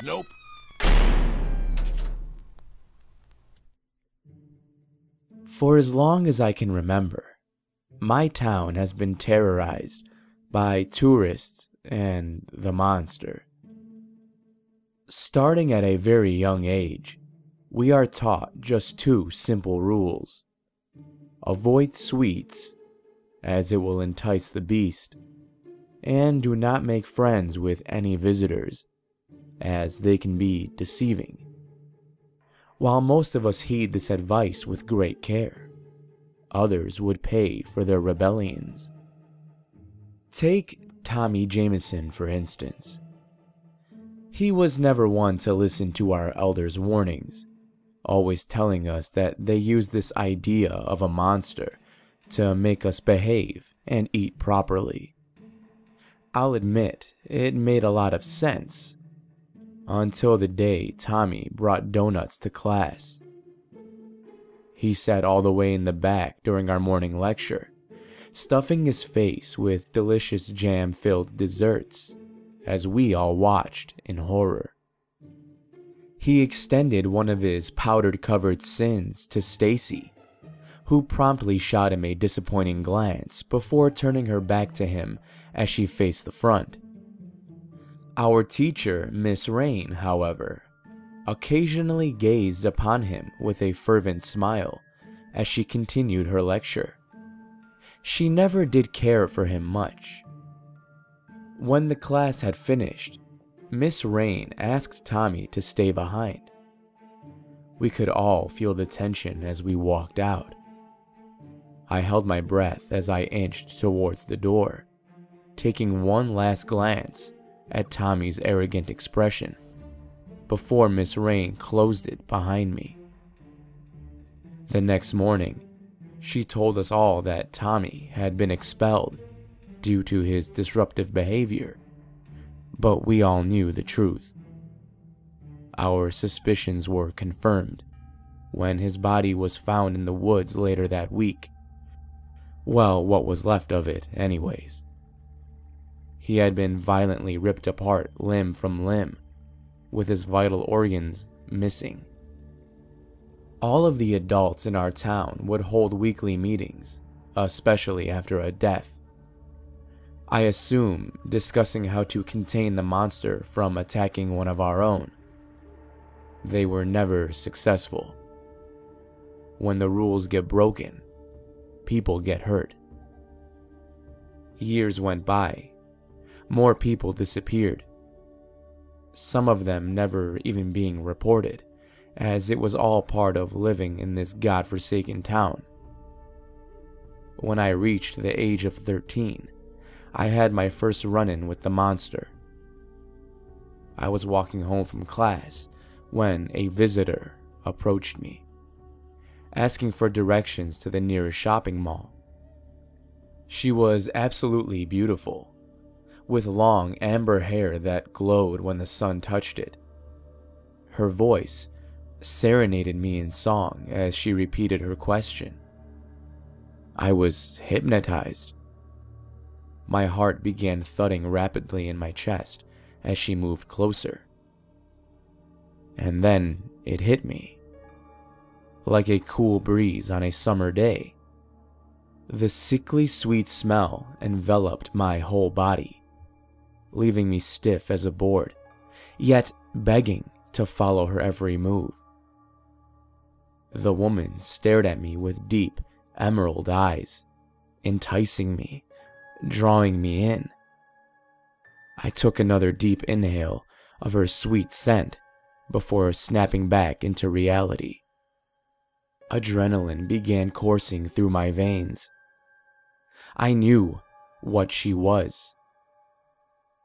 Nope. For as long as I can remember, my town has been terrorized by tourists and the monster. Starting at a very young age, we are taught just two simple rules. Avoid sweets, as it will entice the beast, and do not make friends with any visitors, as they can be deceiving. While most of us heed this advice with great care, others would pay for their rebellions. Take Tommy Jameson, for instance. He was never one to listen to our elders' warnings, always telling us that they used this idea of a monster to make us behave and eat properly. I'll admit, it made a lot of sense, until the day Tommy brought donuts to class. He sat all the way in the back during our morning lecture, stuffing his face with delicious jam-filled desserts, as we all watched in horror. He extended one of his powder-covered sins to Stacy, who promptly shot him a disappointing glance before turning her back to him as she faced the front. Our teacher, Miss Rain, however, occasionally gazed upon him with a fervent smile as she continued her lecture. She never did care for him much. When the class had finished, Miss Rain asked Tommy to stay behind. We could all feel the tension as we walked out. I held my breath as I inched towards the door, taking one last glance at Tommy's arrogant expression before Miss Rain closed it behind me. The next morning, she told us all that Tommy had been expelled due to his disruptive behavior, but we all knew the truth. Our suspicions were confirmed when his body was found in the woods later that week. Well, what was left of it anyways. He had been violently ripped apart limb from limb, with his vital organs missing. All of the adults in our town would hold weekly meetings, especially after a death. I assume discussing how to contain the monster from attacking one of our own. They were never successful. When the rules get broken, people get hurt. Years went by. More people disappeared. Some of them never even being reported, as it was all part of living in this godforsaken town. When I reached the age of 13, I had my first run-in with the monster. I was walking home from class when a visitor approached me, asking for directions to the nearest shopping mall. She was absolutely beautiful, with long amber hair that glowed when the sun touched it. Her voice serenaded me in song as she repeated her question. I was hypnotized. My heart began thudding rapidly in my chest as she moved closer. And then it hit me, like a cool breeze on a summer day. The sickly sweet smell enveloped my whole body, leaving me stiff as a board, yet begging to follow her every move. The woman stared at me with deep, emerald eyes, enticing me, drawing me in. I took another deep inhale of her sweet scent before snapping back into reality. Adrenaline began coursing through my veins. I knew what she was.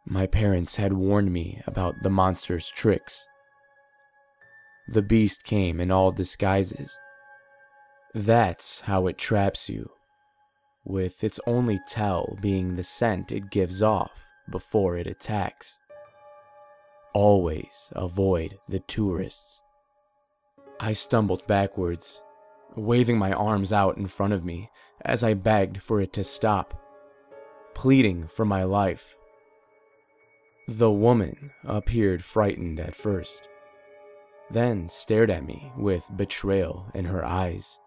My parents had warned me about the monster's tricks. The beast came in all disguises. That's how it traps you, with its only tell being the scent it gives off before it attacks. Always avoid the tourists. I stumbled backwards, waving my arms out in front of me as I begged for it to stop, pleading for my life. The woman appeared frightened at first, then stared at me with betrayal in her eyes.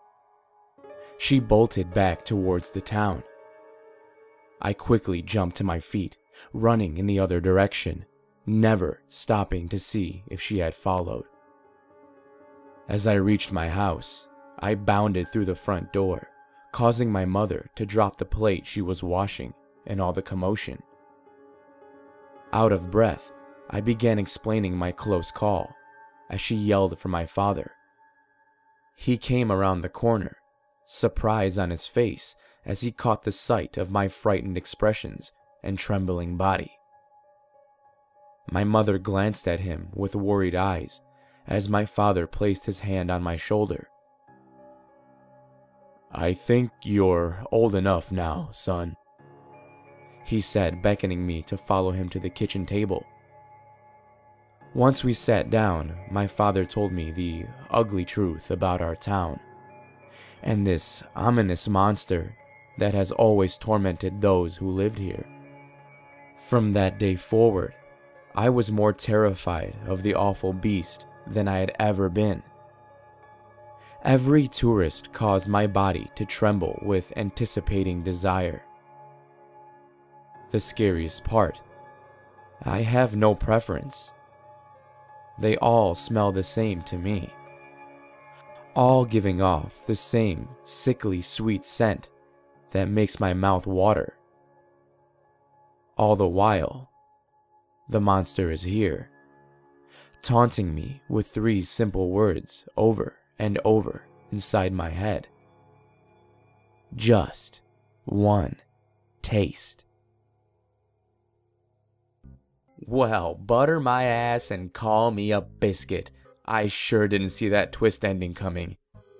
She bolted back towards the town. I quickly jumped to my feet, running in the other direction, never stopping to see if she had followed. As I reached my house, I bounded through the front door, causing my mother to drop the plate she was washing in all the commotion. Out of breath, I began explaining my close call as she yelled for my father. He came around the corner, surprise on his face as he caught the sight of my frightened expressions and trembling body. My mother glanced at him with worried eyes as my father placed his hand on my shoulder. "I think you're old enough now, son," he said, beckoning me to follow him to the kitchen table. Once we sat down, my father told me the ugly truth about our town, and this ominous monster that has always tormented those who lived here. From that day forward, I was more terrified of the awful beast than I had ever been. Every tourist caused my body to tremble with anticipating desire. The scariest part, I have no preference. They all smell the same to me, all giving off the same sickly sweet scent that makes my mouth water. All the while, the monster is here, taunting me with 3 simple words over and over inside my head. Just one taste. Well, butter my ass and call me a biscuit. I sure didn't see that twist ending coming.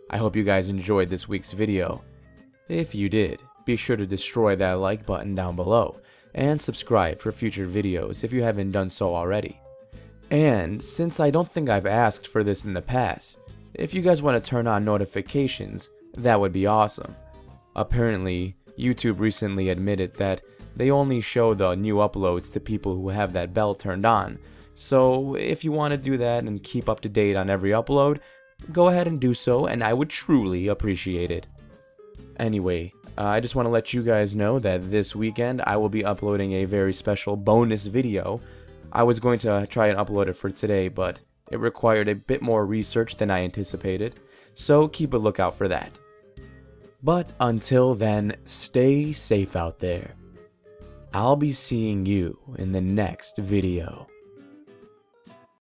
I hope you guys enjoyed this week's video. If you did, be sure to destroy that like button down below and subscribe for future videos if you haven't done so already. And since I don't think I've asked for this in the past, if you guys want to turn on notifications, that would be awesome. Apparently, YouTube recently admitted that they only show the new uploads to people who have that bell turned on. So if you want to do that and keep up to date on every upload, go ahead and do so, and I would truly appreciate it. Anyway, I just want to let you guys know that this weekend I will be uploading a very special bonus video. I was going to try and upload it for today, but it required a bit more research than I anticipated, so keep a lookout for that. But until then, stay safe out there. I'll be seeing you in the next video.